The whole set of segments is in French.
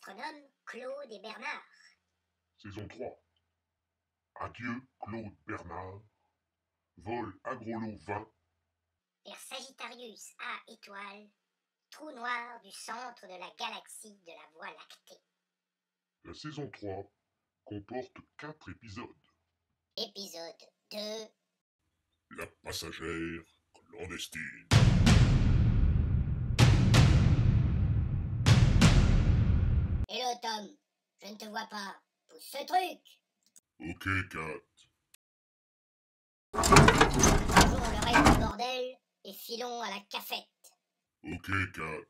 astronomes Claude et Bernard. Saison 3. Adieu Claude Bernard. Vol Agrolo 20. Vers Sagittarius A étoile, trou noir du centre de la galaxie de la Voie lactée. La saison 3 comporte 4 épisodes. Épisode 2. La passagère clandestine. Hello Tom, je ne te vois pas. Pousse ce truc. Ok, Kat. Rangeons le reste du bordel et filons à la cafette. Ok, Kat.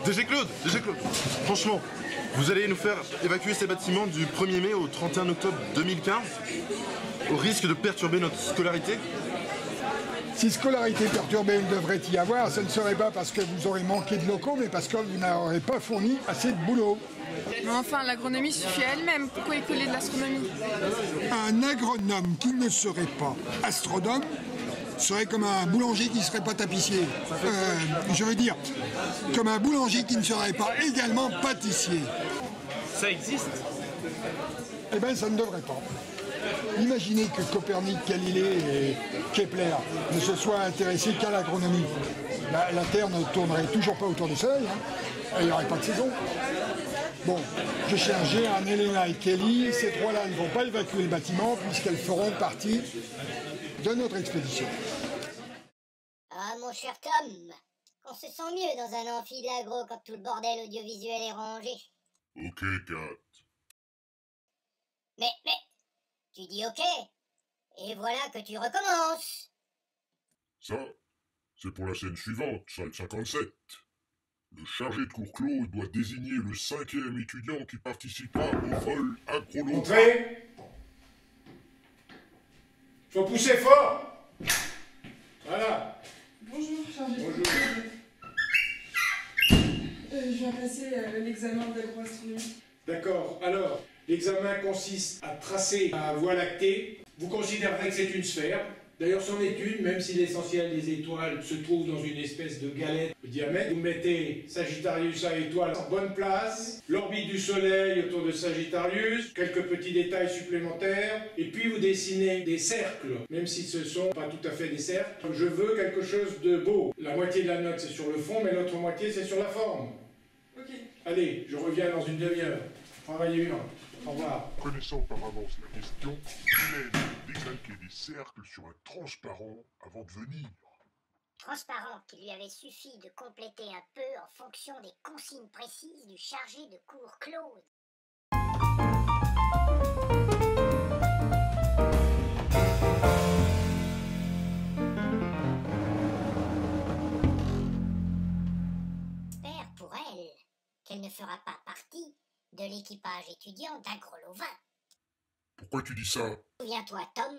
DG Claude, franchement, vous allez nous faire évacuer ces bâtiments du 1er mai au 31 octobre 2015 au risque de perturber notre scolarité? Si scolarité perturbée il devrait y avoir, ce ne serait pas parce que vous aurez manqué de locaux, mais parce que vous n'aurez pas fourni assez de boulot. Mais enfin, l'agronomie suffit à elle-même. Pourquoi écoler de l'astronomie? Un agronome qui ne serait pas astronome serait comme un boulanger qui ne serait pas tapissier. Je veux dire, comme un boulanger qui ne serait pas également pâtissier. Ça existe? Eh bien, ça ne devrait pas. Imaginez que Copernic, Galilée et Kepler ne se soient intéressés qu'à l'agronomie. La Terre ne tournerait toujours pas autour du Soleil, et il n'y aurait pas de saison. Bon, je cherchais un Elena et Kelly, ces trois-là ne vont pas évacuer le bâtiment puisqu'elles feront partie de notre expédition. Ah mon cher Tom, on se sent mieux dans un amphi de l'agro quand tout le bordel audiovisuel est rangé. Ok, Kat. Mais, tu dis ok, et voilà que tu recommences. Ça, c'est pour la scène suivante, salle 57. Le chargé de cours Claude doit désigner le 5e étudiant qui participera au vol agrolo. Entrez. Faut pousser fort. Voilà. Bonjour, chargé. Bonjour. Je viens passer l'examen d'agroastronomie. D'accord. Alors, l'examen consiste à tracer la Voie lactée. Vous considérez que c'est une sphère. D'ailleurs, c'en est une, même si l'essentiel des étoiles se trouve dans une espèce de galette de diamètre. Vous mettez Sagittarius A étoile en bonne place, l'orbite du Soleil autour de Sagittarius, quelques petits détails supplémentaires, et puis vous dessinez des cercles, même si ce ne sont pas tout à fait des cercles. Je veux quelque chose de beau. La moitié de la note, c'est sur le fond, mais l'autre moitié, c'est sur la forme. Ok. Allez, je reviens dans une demi-heure. Travaillez bien. Au revoir. Connaissant par avance la question, il aide d'exalquer des cercles sur un transparent avant de venir. Transparent qui lui avait suffi de compléter un peu en fonction des consignes précises du chargé de cours Claude. J'espère pour elle qu'elle ne fera pas partie de l'équipage étudiant d'Agrolo 20. Pourquoi tu dis ça? Souviens-toi, Tom,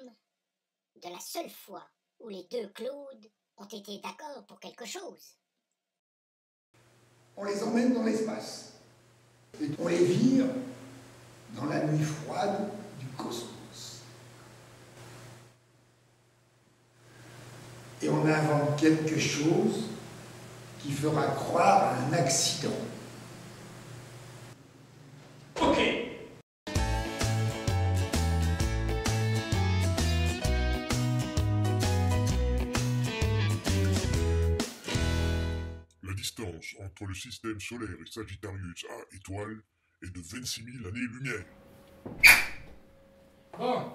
de la seule fois où les deux Claude ont été d'accord pour quelque chose. On les emmène dans l'espace. Et on les vire dans la nuit froide du cosmos. Et on invente quelque chose qui fera croire à un accident. Ok. La distance entre le système solaire et Sagittarius A étoile est de 26 000 années-lumière. Bon.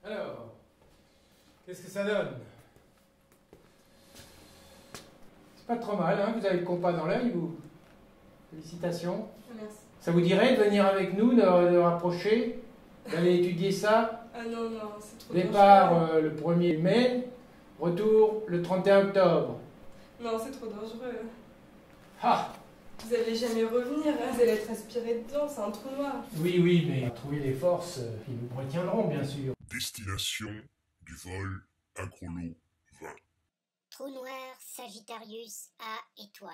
Alors, qu'est-ce que ça donne? C'est pas trop mal, hein? Vous avez le compas dans l'œil, vous. Félicitations. Merci. Ça vous dirait de venir avec nous, de rapprocher, d'aller étudier ça? Ah non, c'est trop Départ le 1er mai, retour le 31 octobre. Non, c'est trop dangereux. Ah! Vous allez jamais revenir, hein, vous allez être aspiré dedans, c'est un trou noir. Oui, mais trouver les forces qui nous retiendront, bien sûr. Destination du vol Agrolo 20. Trou noir Sagittarius A étoile.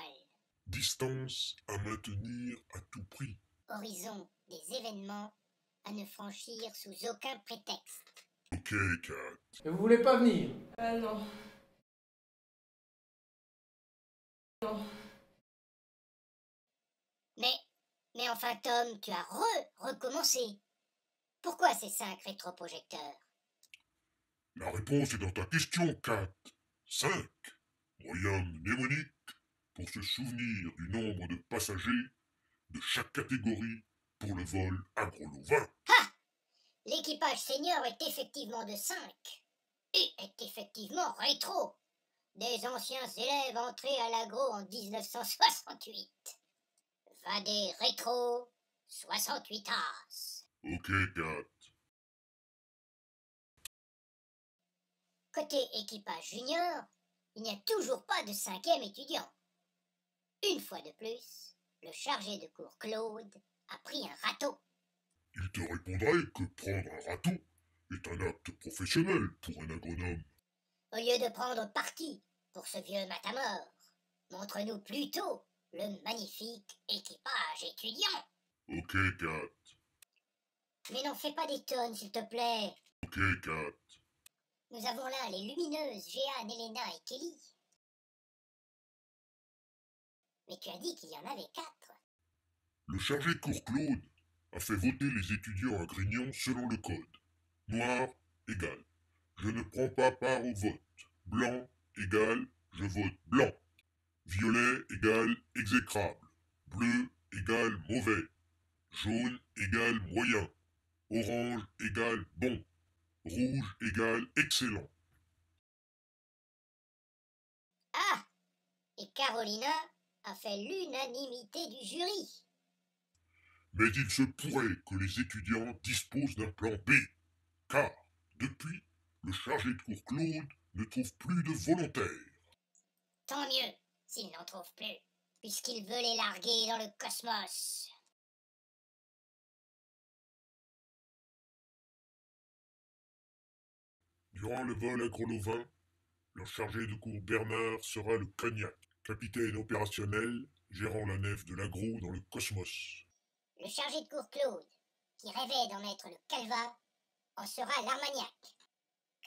Distance à maintenir à tout prix. Horizon des événements à ne franchir sous aucun prétexte. Ok, Kat. Et vous voulez pas venir? Ah non. Non. Mais enfin, Tom, tu as recommencé. Pourquoi ces 5 rétroprojecteurs? La réponse est dans ta question, Kat. 5. Moyen mnémonique pour se souvenir du nombre de passagers de chaque catégorie pour le vol agro-lovin. Ah! L'équipage senior est effectivement de 5 et est effectivement rétro. Des anciens élèves entrés à l'agro en 1968. Va des rétro 68 as. Ok, Kat. Côté équipage junior, il n'y a toujours pas de 5e étudiant. Une fois de plus, le chargé de cours Claude a pris un râteau. Il te répondrait que prendre un râteau est un acte professionnel pour un agronome. Au lieu de prendre parti pour ce vieux matamor, montre-nous plutôt le magnifique équipage étudiant. Ok, Kat. Mais n'en fais pas des tonnes, s'il te plaît. Ok, Kat. Nous avons là les lumineuses Jeanne, Elena et Kelly. Mais tu as dit qu'il y en avait 4. Le chargé de cours Claude a fait voter les étudiants à Grignon selon le code. Noir égale je ne prends pas part au vote. Blanc égale je vote blanc. Violet égale exécrable. Bleu égale mauvais. Jaune égale moyen. Orange égale bon. Rouge égale excellent. Ah! Et Carolina a fait l'unanimité du jury. Mais il se pourrait que les étudiants disposent d'un plan B, car, depuis, le chargé de cours Claude ne trouve plus de volontaires. Tant mieux s'il n'en trouve plus, puisqu'il veut les larguer dans le cosmos. Durant le vol agro-lovin, le chargé de cours Bernard sera le Cognac, capitaine opérationnel gérant la nef de l'agro dans le cosmos. Le chargé de cours Claude, qui rêvait d'en être le Calva, en sera l'Armagnac.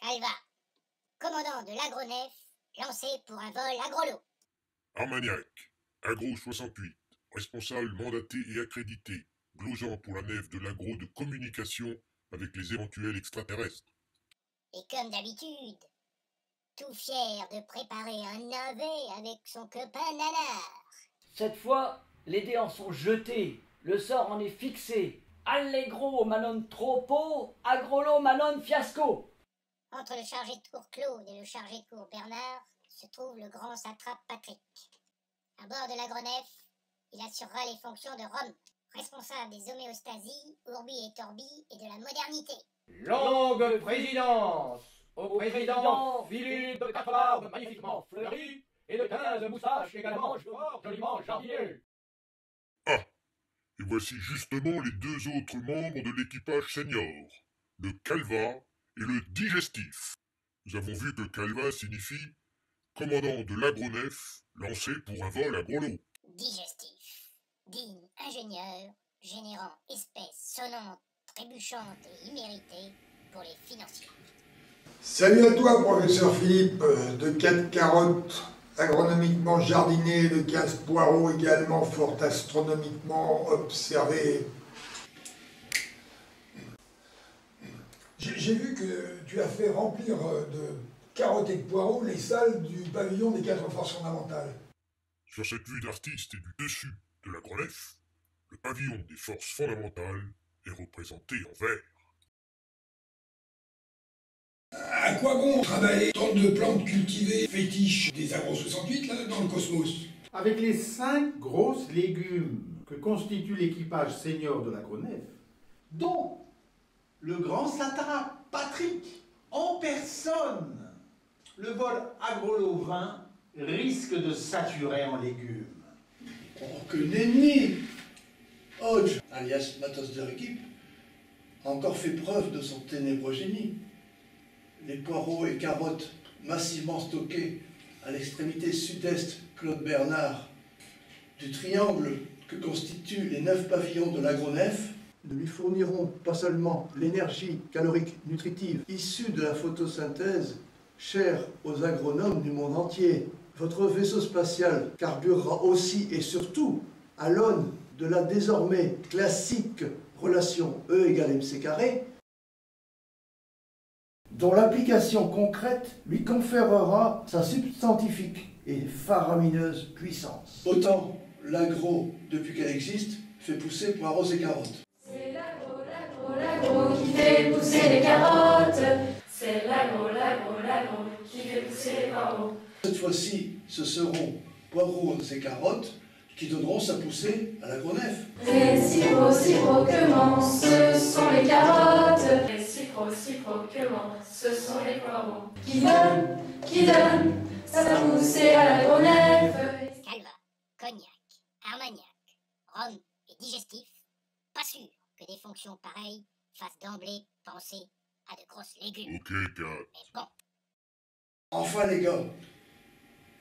Calva, commandant de l'agronef, lancé pour un vol agrolo. Armagnac, agro 68, responsable mandaté et accrédité, glosant pour la nef de l'agro de communication avec les éventuels extraterrestres. Et comme d'habitude, tout fier de préparer un navet avec son copain Nanar. Cette fois, les dés en sont jetés, le sort en est fixé. Allegro manon troppo, agrolo manon fiasco. Entre le chargé de cours Claude et le chargé de cours Bernard se trouve le grand satrape Patrick. À bord de l'agronef, il assurera les fonctions de Rome, responsable des homéostasies, Urbi et Torbi et de la modernité. Longue présidence au président Philippe de 4 barbes magnifiquement fleuries et de 15 moustaches également joliment jardiniers. Ah! Et voici justement les 2 autres membres de l'équipage senior, le Calva et le Digestif. Nous avons vu que Calva signifie commandant de l'agronef lancé pour un vol agrolo. Digestif, digne ingénieur, générant espèces sonnantes, trébuchantes et imméritées pour les financiers. Salut à toi, professeur Philippe, de 4 carottes agronomiquement jardinées, de 15 poireaux également fort astronomiquement observés. J'ai vu que tu as fait remplir de carottes et de poireaux les salles du pavillon des 4 forces fondamentales. Sur cette vue d'artiste et du dessus de l'agronef, le pavillon des forces fondamentales est représenté en vert. À quoi bon travailler tant de plantes cultivées fétiches des agro 68 là dans le cosmos? Avec les 5 grosses légumes que constitue l'équipage senior de l'agronef, dont le grand satrape Patrick en personne, le vol agro-lovin risque de saturer en légumes. Oh, que nenni! Hodge, alias Matos de l'équipe, a encore fait preuve de son ténébreux génie. Les poireaux et carottes massivement stockés à l'extrémité sud-est Claude Bernard du triangle que constituent les 9 pavillons de l'agronef ne lui fourniront pas seulement l'énergie calorique nutritive issue de la photosynthèse, chère aux agronomes du monde entier. Votre vaisseau spatial carburera aussi et surtout à l'aune de la désormais classique relation E égale mc carré, dont l'application concrète lui conférera sa substantifique et faramineuse puissance. Autant l'agro, depuis qu'elle existe, fait pousser poireaux et carottes. C'est l'agro qui fait pousser les carottes. C'est l'agro qui fait pousser les poireaux. Cette fois-ci, ce seront poireaux et carottes qui donneront sa poussée à l'agronef. Réciproquement, ce sont les carottes. Réciproquement, ce sont les poireaux. Qui donnent sa poussée à l'agronef. Calva, cognac, armagnac, rhum et digestif, pas sûr que des fonctions pareilles fassent d'emblée penser à de grosses légumes. Ok, Kat. Mais bon. Enfin les gars,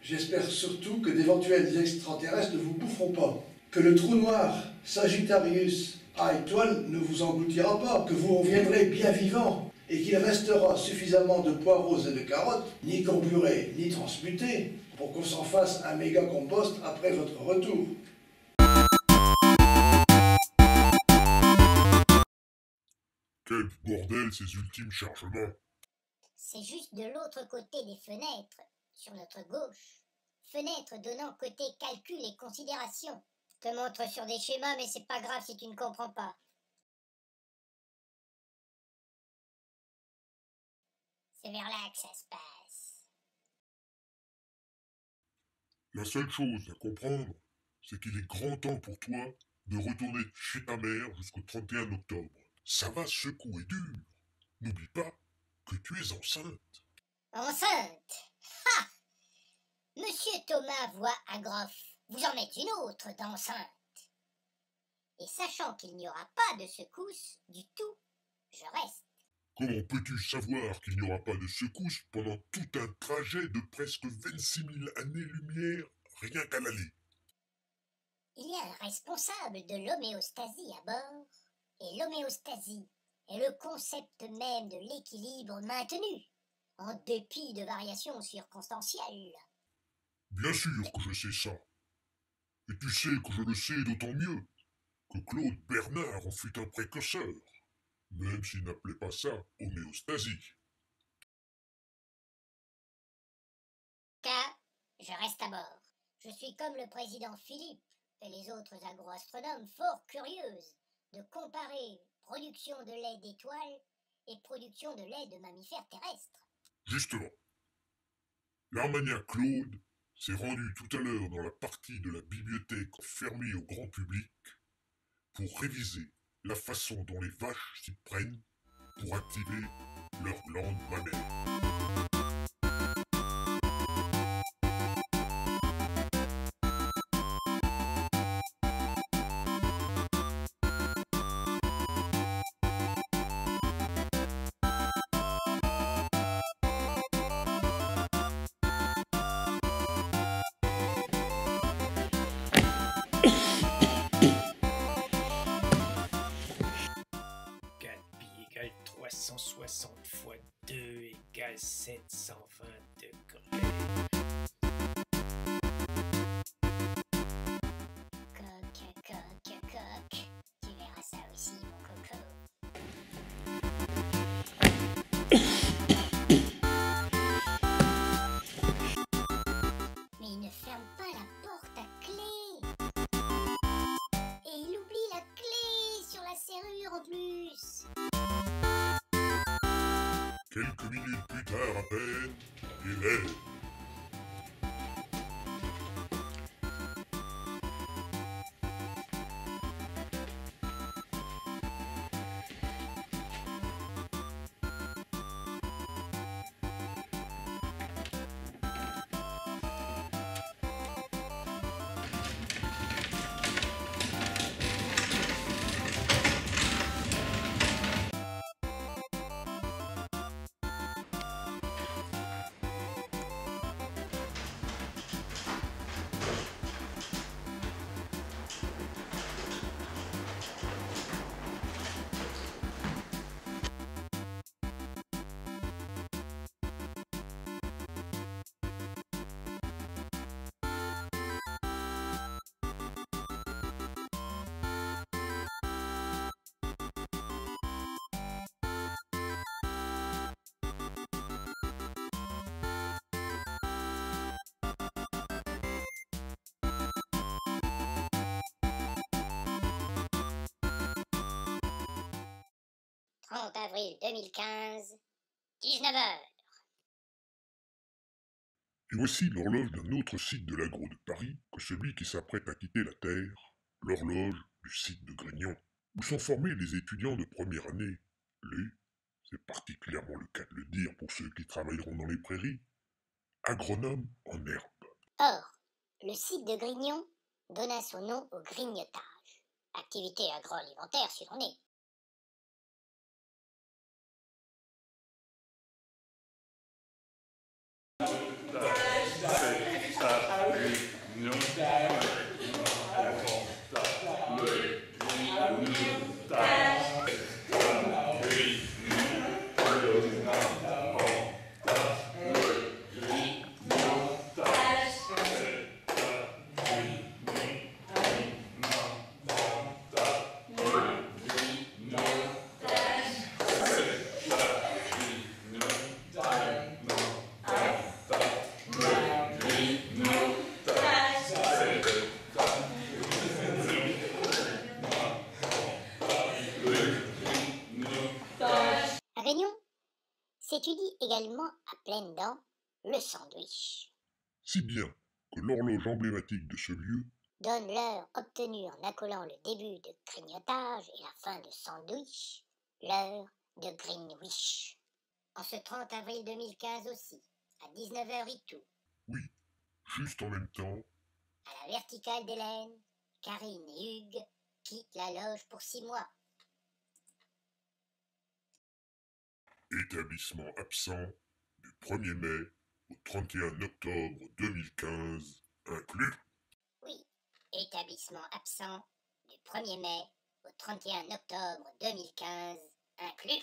j'espère surtout que d'éventuels extraterrestres ne vous boufferont pas. Que le trou noir Sagittarius à étoile ne vous engloutira pas. Que vous reviendrez bien vivant. Et qu'il restera suffisamment de poireaux et de carottes, ni comburés, ni transmutés, pour qu'on s'en fasse un méga compost après votre retour. Quel bordel ces ultimes chargements. C'est juste de l'autre côté des fenêtres, sur notre gauche. Fenêtre donnant côté calcul et considération. Je te montre sur des schémas, mais c'est pas grave si tu ne comprends pas. C'est vers là que ça se passe. La seule chose à comprendre, c'est qu'il est grand temps pour toi de retourner chez ta mère jusqu'au 31 octobre. Ça va secouer dur. N'oublie pas que tu es enceinte. Enceinte? Ha! Monsieur Thomas voit Agroff. Vous en êtes une autre d'enceinte. Et sachant qu'il n'y aura pas de secousse du tout, je reste. Comment peux-tu savoir qu'il n'y aura pas de secousse pendant tout un trajet de presque 26 000 années-lumière, rien qu'à l'aller? Il y a un responsable de l'homéostasie à bord, et l'homéostasie est le concept même de l'équilibre maintenu, en dépit de variations circonstancielles. Bien sûr que je sais ça. Et tu sais que je le sais d'autant mieux que Claude Bernard en fut un précurseur, même s'il n'appelait pas ça homéostasie. Car je reste à bord. Je suis comme le président Philippe et les autres agroastronomes fort curieuses de comparer production de lait d'étoiles et production de lait de mammifères terrestres. Justement, l'Armagnac Claude s'est rendu tout à l'heure dans la partie de la bibliothèque fermée au grand public pour réviser la façon dont les vaches s'y prennent pour activer leur glande mammaire. Égale 360 fois 2 égale 720 degrés. Coq. Tu verras ça aussi, mon coco. Mais il ne ferme pas la porte à clé. Et il oublie la clé sur la serrure en plus. Quelques minutes plus tard à peine, il est... 30 avril 2015, 19h. Et voici l'horloge d'un autre site de l'agro de Paris que celui qui s'apprête à quitter la Terre, l'horloge du site de Grignon, où sont formés les étudiants de première année. C'est particulièrement le cas de le dire pour ceux qui travailleront dans les prairies, agronomes en herbe. Or, le site de Grignon donna son nom au grignotage, activité agroalimentaire si l'on est. À Grignon s'étudie également à pleines dents le sandwich. Si bien que l'horloge emblématique de ce lieu Donne l'heure obtenue en accolant le début de grignotage et la fin de sandwich, l'heure de Greenwich. En ce 30 avril 2015 aussi, à 19h et tout. Oui, juste en même temps, à la verticale d'Hélène, Karine et Hugues quittent la loge pour 6 mois. établissement absent du 1er mai au 31 octobre 2015 inclus. Oui, établissement absent du 1er mai au 31 octobre 2015 inclus.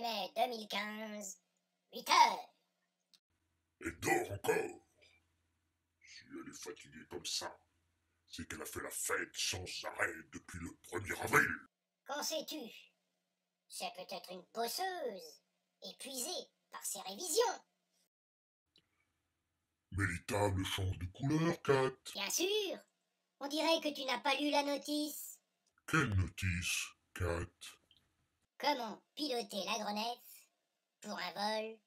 Mai 2015, 8h. Elle dort encore. Si elle est fatiguée comme ça, c'est qu'elle a fait la fête sans arrêt depuis le 1er avril. Qu'en sais-tu? C'est peut-être une bosseuse, épuisée par ses révisions. Mais les tables changent de couleur, Kat. Bien sûr. On dirait que tu n'as pas lu la notice. Quelle notice, Kat? Comment piloter l'aéronef pour un vol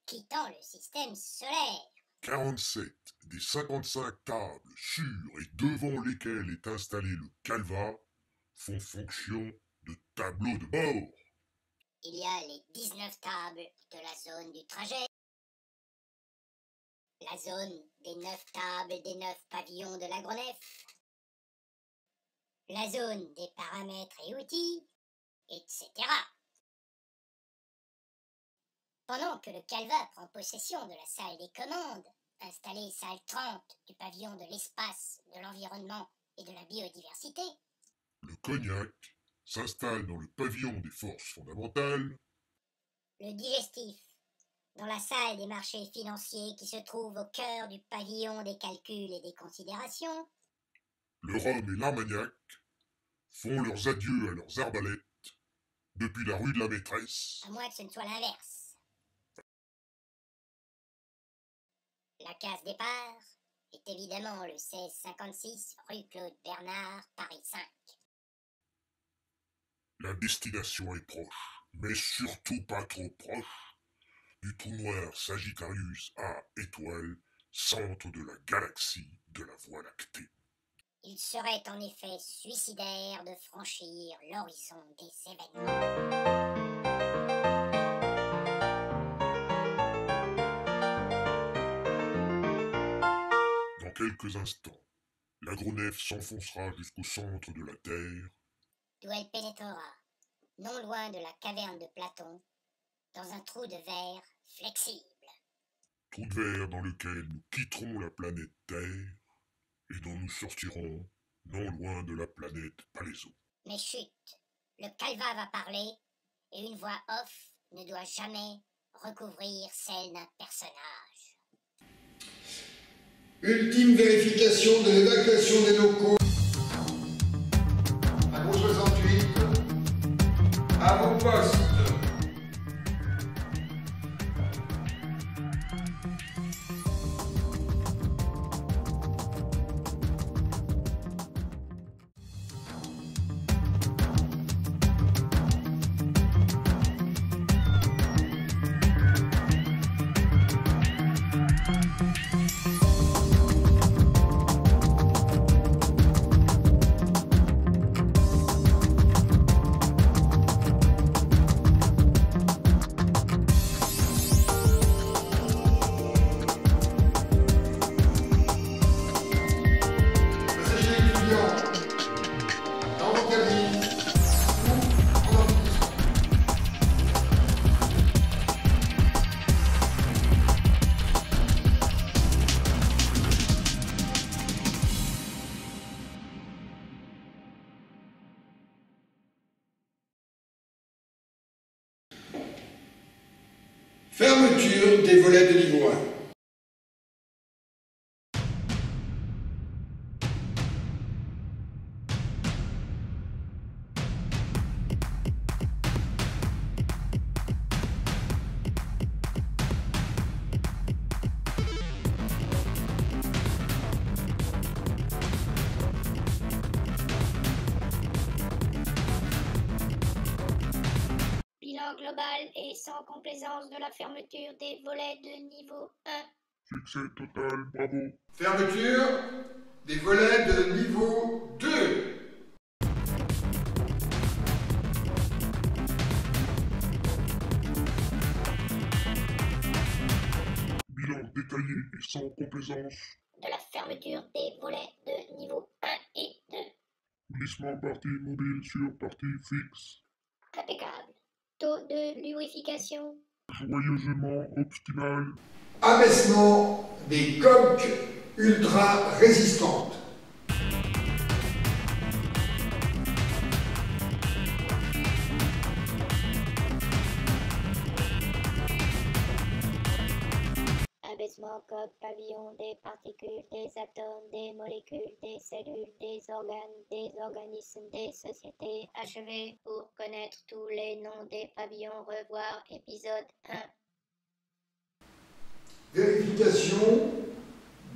quittant le système solaire. 47 des 55 tables sur et devant lesquelles est installé le calva font fonction de tableau de bord. Il y a les 19 tables de la zone du trajet, la zone des 9 tables des 9 pavillons de l'aéronef, la zone des paramètres et outils, etc. Pendant que le calva prend possession de la salle des commandes, installée salle 30 du pavillon de l'espace, de l'environnement et de la biodiversité, le cognac s'installe dans le pavillon des forces fondamentales, le digestif dans la salle des marchés financiers qui se trouve au cœur du pavillon des calculs et des considérations, le rhum et l'armagnac font leurs adieux à leurs arbalètes depuis la rue de la Maîtresse. À moins que ce ne soit l'inverse. La case départ est évidemment le 1656 rue Claude Bernard, Paris 5. La destination est proche, mais surtout pas trop proche, du trou noir Sagittarius A étoile, centre de la galaxie de la Voie lactée. Il serait en effet suicidaire de franchir l'horizon des événements. Dans quelques instants, l'agronef s'enfoncera jusqu'au centre de la Terre, d'où elle pénétrera, non loin de la caverne de Platon, dans un trou de verre flexible. Trou de verre dans lequel nous quitterons la planète Terre et dont nous sortirons non loin de la planète Palaiso. Mais chut, le calva va parler et une voix off ne doit jamais recouvrir celle d'un personnage. Ultime vérification de l'évacuation des locaux. Agro 68, à vos postes. Fermeture des volets de niveau 1. Bilan global et sans complaisance de la fermeture des volets de niveau 1. Succès total, bravo. Fermeture des volets de niveau 2. Bilan détaillé et sans complaisance. De la fermeture des volets de niveau 1 et 2. Glissement partie mobile sur partie fixe. Impeccable. Taux de lubrification. Joyeusement optimal. Abaissement des coques ultra résistantes. Abaissement coque pavillon des particules, des atomes, des molécules, des cellules, des organes, des organismes, des sociétés. Achevé pour connaître tous les noms des pavillons. Revoir épisode 1. Vérification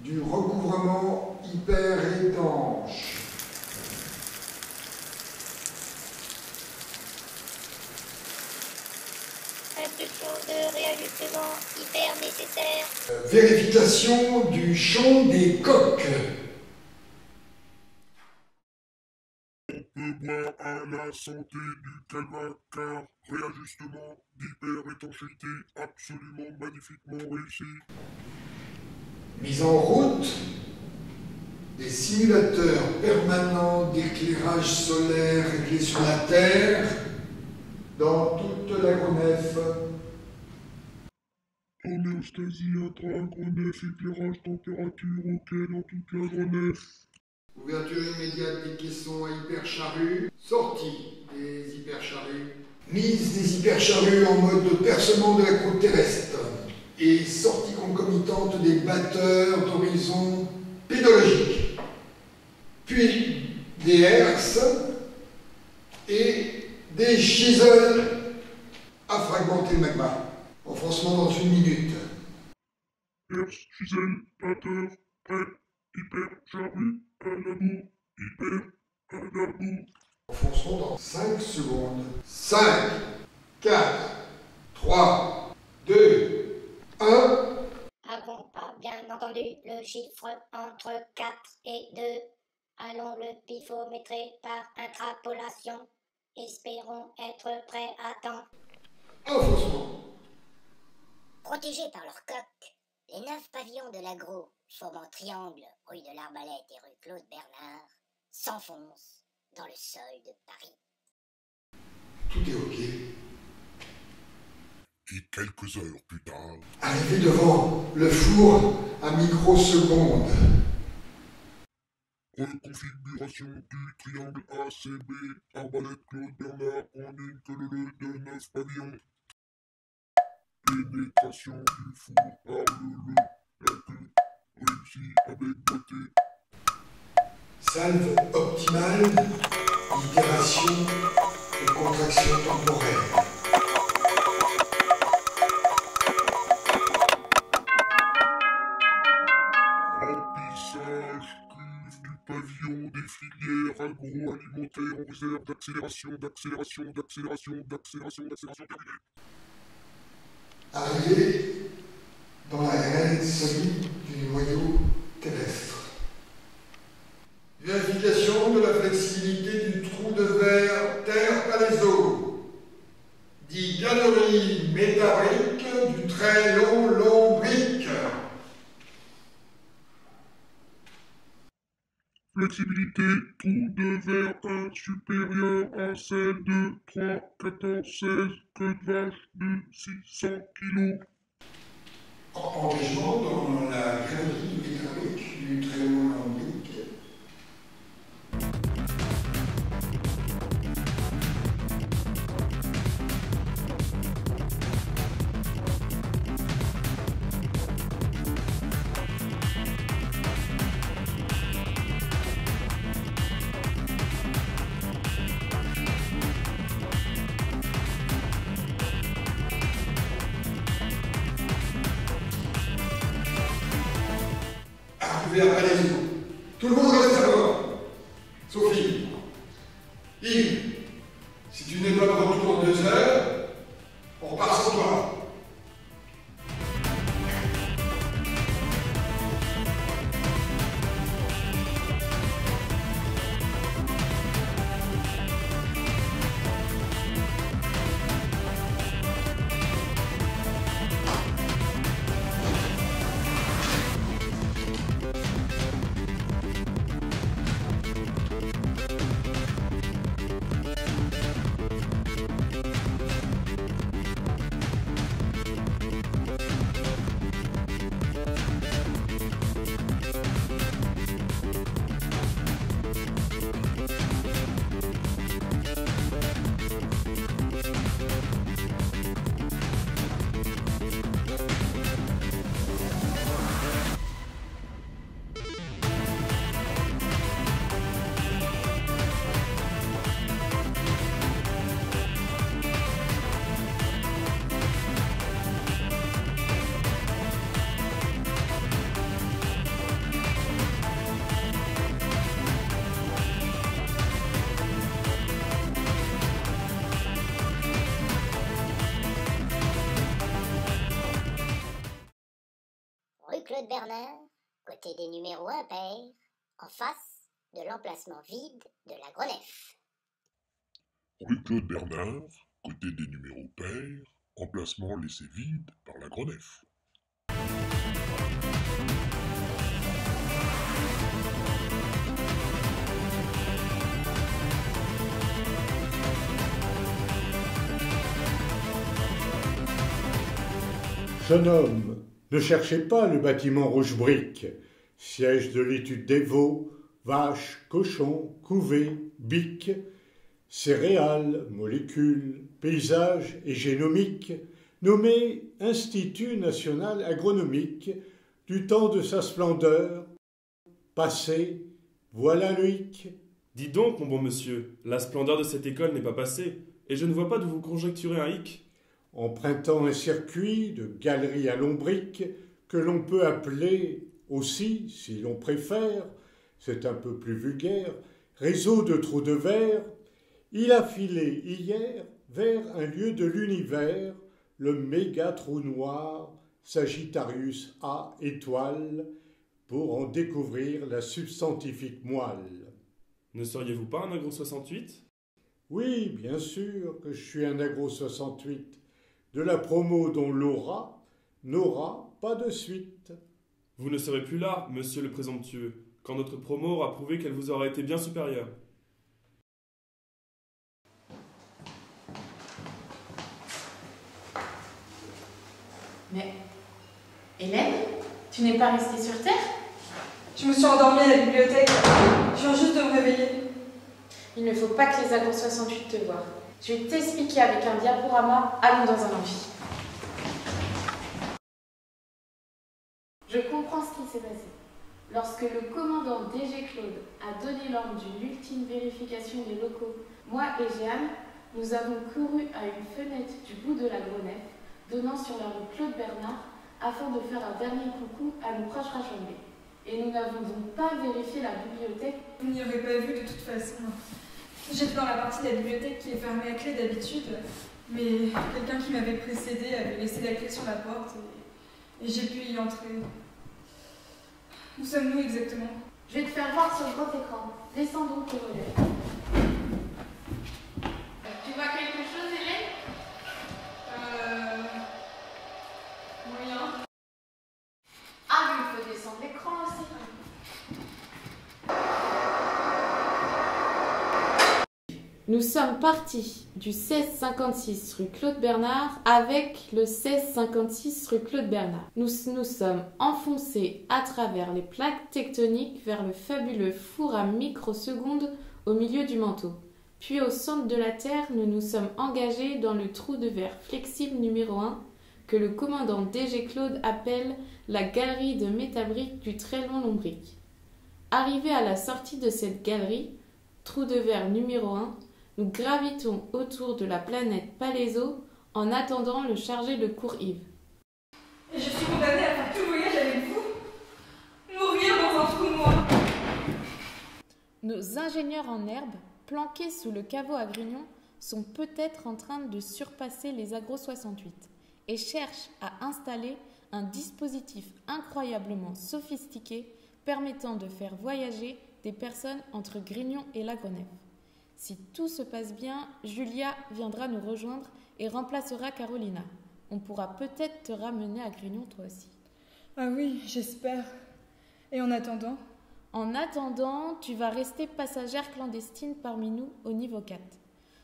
du recouvrement hyper étanche. Instruction de réajustement hyper nécessaire. Vérification du champ des coques. On peut boire à la santé du calva car réajustement d'hyper-étanchéité absolument magnifiquement réussi. Mise en route des simulateurs permanents d'éclairage solaire réglés sur la Terre dans toute l'aéronef. Homéostasie intra-agronef, éclairage température, ok dans toute l'agronef. Ouverture immédiate des caissons à hypercharrues. Sortie des hypercharrues. Mise des hypercharrues en mode de percement de la croûte terrestre. Et sortie concomitante des batteurs d'horizon pédologique. Puis des herses et des chisels à fragmenter le magma. Enfoncement dans 1 minute. Herse, chisel, batteur, prêt, hyper, charrue, à la boue, hyper, à la boue. Enfoncement dans 5 secondes. 5, 4, 3, 2, 1. Avons pas bien entendu le chiffre entre 4 et 2. Allons le pifométrer par intrapolation. Espérons être prêts à temps. Enfoncement. Protégés par leur coque, les 9 pavillons de l'agro, formant triangle rue de l'Arbalète et rue Claude Bernard, s'enfoncent dans le sol de Paris. Tout est OK. Et quelques heures plus tard... Arrivé devant le four à microsecondes. Reconfiguration du triangle ACB, Arbalète Claude Bernard en une queue de 9 pavillons. Pénétration du four par la queue réussie avec beauté. Salve optimale, libération et contraction temporaire. Remplissage cuve du pavillon des filières agroalimentaires en réserve d'accélération. Arrivé dans la RN solide du noyau terrestre. Vérification de la flexibilité du trou de verre terre-palaiso. Dit galerie métallique du très long lombric. Flexibilité, trou de verre 1 supérieur à celle de 3, 14, 16, queue de vache de 600 kg. Engagement dans la galerie métallique du très long lombric. pouvez après les autres. Tout le monde reste à bord. Sophie. Yves. Si tu n'es pas de retour en 2 heures, on repart sans toi. Rue Claude Bernard, côté des numéros impairs, en face de l'emplacement vide de la Grenef. Rue Claude Bernard, côté des numéros pairs, emplacement laissé vide par la Grenef. Jeune homme, ne cherchez pas le bâtiment rouge brique, siège de l'étude des veaux, vaches, cochons, couvées, biques, céréales, molécules, paysages et génomiques, nommé Institut national agronomique, du temps de sa splendeur, passé, voilà le hic. Dis donc, mon bon monsieur, la splendeur de cette école n'est pas passée, et je ne vois pas d'où vous conjecturez un hic. Empruntant un circuit de galeries à lombriques que l'on peut appeler aussi, si l'on préfère, c'est un peu plus vulgaire, réseau de trous de verre, il a filé hier vers un lieu de l'univers, le méga trou noir, Sagittarius A étoile, pour en découvrir la substantifique moelle. Ne seriez-vous pas un agro 68 ? Oui, bien sûr que je suis un agro 68. De la promo dont l'aura n'aura pas de suite. Vous ne serez plus là, monsieur le présomptueux, quand notre promo aura prouvé qu'elle vous aura été bien supérieure. Mais, Hélène, tu n'es pas restée sur Terre? Je me suis endormie à la bibliothèque. Je viens juste de me réveiller. Il ne faut pas que les agros 68 te voient. Je vais t'expliquer avec un diaporama. Allons dans un amphi. Je comprends ce qui s'est passé. Lorsque le commandant DG Claude a donné l'ordre d'une ultime vérification des locaux, moi et Jeanne, nous avons couru à une fenêtre du bout de la Grenef, donnant sur la rue Claude Bernard, afin de faire un dernier coucou à nos proches rassemblés. Et nous n'avons donc pas vérifié la bibliothèque. Vous n'y aurez pas vu de toute façon. J'étais dans la partie de la bibliothèque qui est fermée à clé d'habitude, mais quelqu'un qui m'avait précédé avait laissé la clé sur la porte et j'ai pu y entrer. Où sommes-nous exactement? Je vais te faire voir sur le grand écran. Descendons tes relais. Tu vois quelque chose, Hélène? Moyen. Ah, mais il faut descendre l'écran aussi. Nous sommes partis du 1656 rue Claude Bernard avec le 1656 rue Claude Bernard. Nous nous sommes enfoncés à travers les plaques tectoniques vers le fabuleux four à microsecondes au milieu du manteau. Puis au centre de la Terre, nous nous sommes engagés dans le trou de verre flexible numéro 1 que le commandant DG Claude appelle la galerie de métabriques du très long lombric. Arrivés à la sortie de cette galerie, trou de verre numéro 1, nous gravitons autour de la planète Palaiso en attendant le chargé de cours Yves. Et je suis condamnée à faire tout le voyage avec vous. Mourir dans un Nos ingénieurs en herbe, planqués sous le caveau à Grignon, sont peut-être en train de surpasser les Agro 68 et cherchent à installer un dispositif incroyablement sophistiqué permettant de faire voyager des personnes entre Grignon et la Grenève. Si tout se passe bien, Julia viendra nous rejoindre et remplacera Carolina. On pourra peut-être te ramener à Grignon toi aussi. Ah oui, j'espère. Et en attendant ? En attendant, tu vas rester passagère clandestine parmi nous au niveau 4.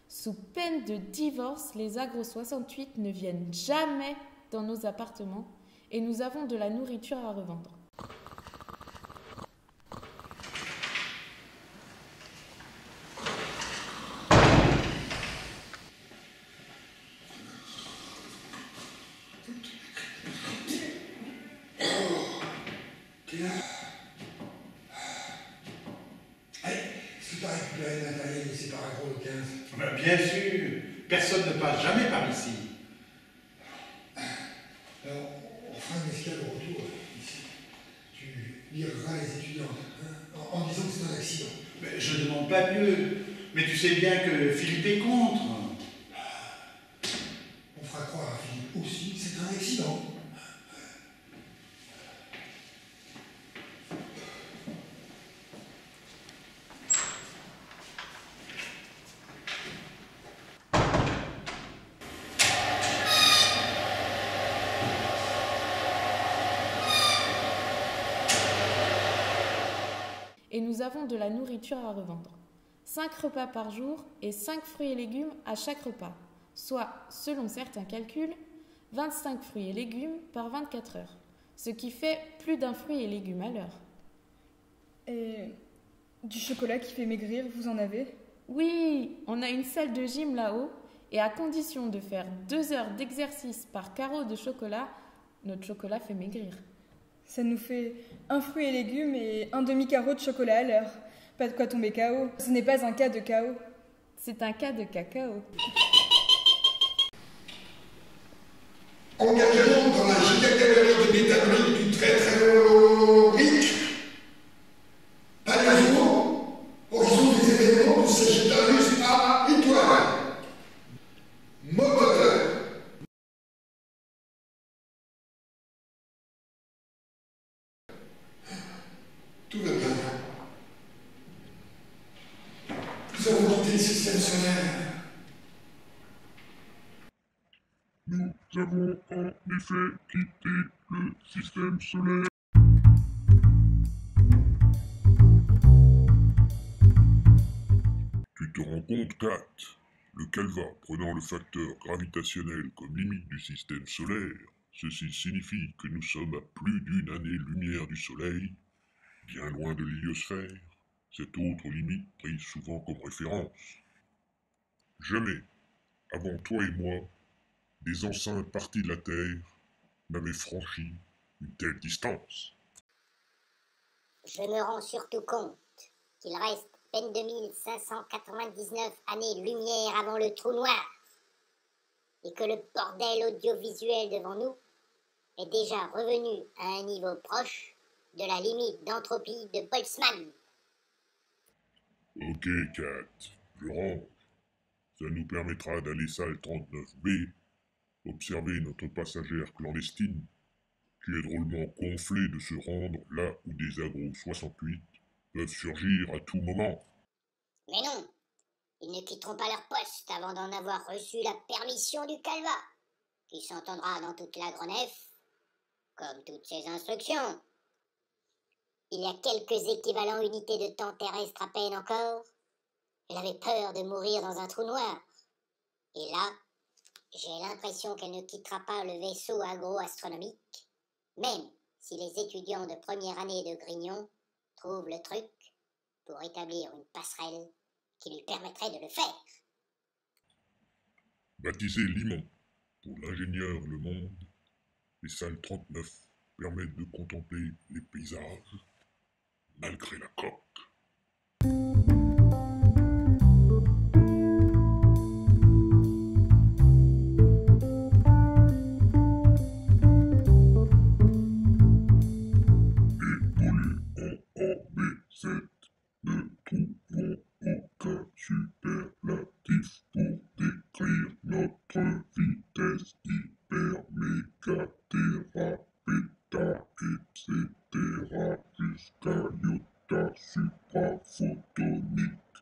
Sous peine de divorce, les Agro 68 ne viennent jamais dans nos appartements et nous avons de la nourriture à revendre. Bien sûr, personne ne passe jamais par ici. Alors, on fera une escale au retour ici. Tu lireras les étudiants en disant que c'est un accident. Mais je ne demande pas mieux. Mais tu sais bien que Philippe est contre. On fera croire à Philippe aussi que c'est un accident. Et nous avons de la nourriture à revendre. 5 repas par jour et 5 fruits et légumes à chaque repas, soit, selon certains calculs, 25 fruits et légumes par 24 heures, ce qui fait plus d'un fruit et légumes à l'heure. Et du chocolat qui fait maigrir, vous en avez ? Oui, on a une salle de gym là-haut, et à condition de faire 2 heures d'exercice par carreau de chocolat, notre chocolat fait maigrir. Ça nous fait un fruit et légumes et un demi-carreau de chocolat à l'heure. Pas de quoi tomber KO. Ce n'est pas un cas de KO. C'est un cas de cacao. Engagement dans la gigacalorie de métabolique du très très long RIC. Paléo, horizon des événements du Sagittarius à étoile. Moteur. Tout va bien. Nous avons quitté le système solaire. Nous avons en effet quitté le système solaire. Tu te rends compte, Kat? Le calva prenant le facteur gravitationnel comme limite du système solaire, ceci signifie que nous sommes à plus d'une année-lumière du Soleil, bien loin de l'héliosphère, cette autre limite prise souvent comme référence. Jamais, avant toi et moi, des enceintes parties de la Terre n'avaient franchi une telle distance. Je me rends surtout compte qu'il reste 22 599 années-lumière avant le trou noir, et que le bordel audiovisuel devant nous est déjà revenu à un niveau proche de la limite d'entropie de Boltzmann. Ok, Kat, je range. Ça nous permettra d'aller salle 39B, observer notre passagère clandestine, qui est drôlement gonflée de se rendre là où des Agro 68 peuvent surgir à tout moment. Mais non, ils ne quitteront pas leur poste avant d'en avoir reçu la permission du calva, qui s'entendra dans toute la Grenève, comme toutes ses instructions. Il y a quelques équivalents unités de temps terrestre à peine encore. Elle avait peur de mourir dans un trou noir. Et là, j'ai l'impression qu'elle ne quittera pas le vaisseau agro-astronomique, même si les étudiants de première année de Grignon trouvent le truc pour établir une passerelle qui lui permettrait de le faire. Baptisé Limon, pour l'ingénieur Le Monde, les salles 39 permettent de contempler les paysages malgré la coque. Évoluer en orbite, 7 de trou. adjectifs pour décrire notre vitesse hyper méga téra bêta etc. jusqu'à iota supraphotonique.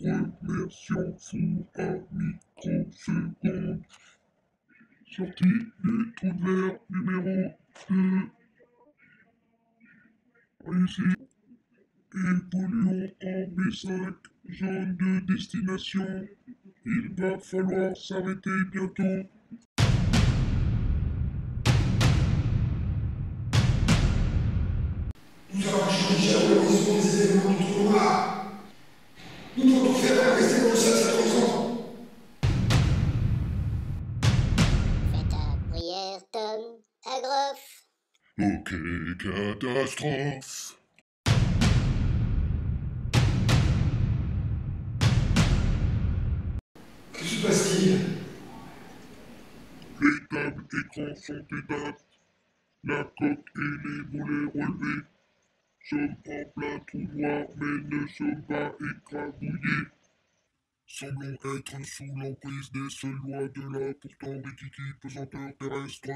Remercions four à microsecondes. Sortie du trou de verre numéro 2. Réussi. Évoluons en B5, zone de destination. Il va falloir s'arrêter bientôt. Nous avons changé à l'horizon des éléments du trou noir. Nous devons tout faire pour rester dans cet horizon. Fais ta prière, Tom. Agrof. Ok, catastrophe. Que se passe-t-il? Les tables écrans sont éteintes. La coque et les volets relevés. Sommes en plein trou noir, mais ne sommes pas écrabouillés. Semblons être sous l'emprise des seules lois de la pourtant rikiki pesanteur terrestre.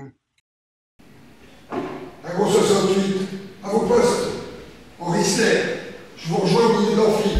Agro 68, à vos postes. Henri Slay, je vous rejoins au milieu de l'amphi.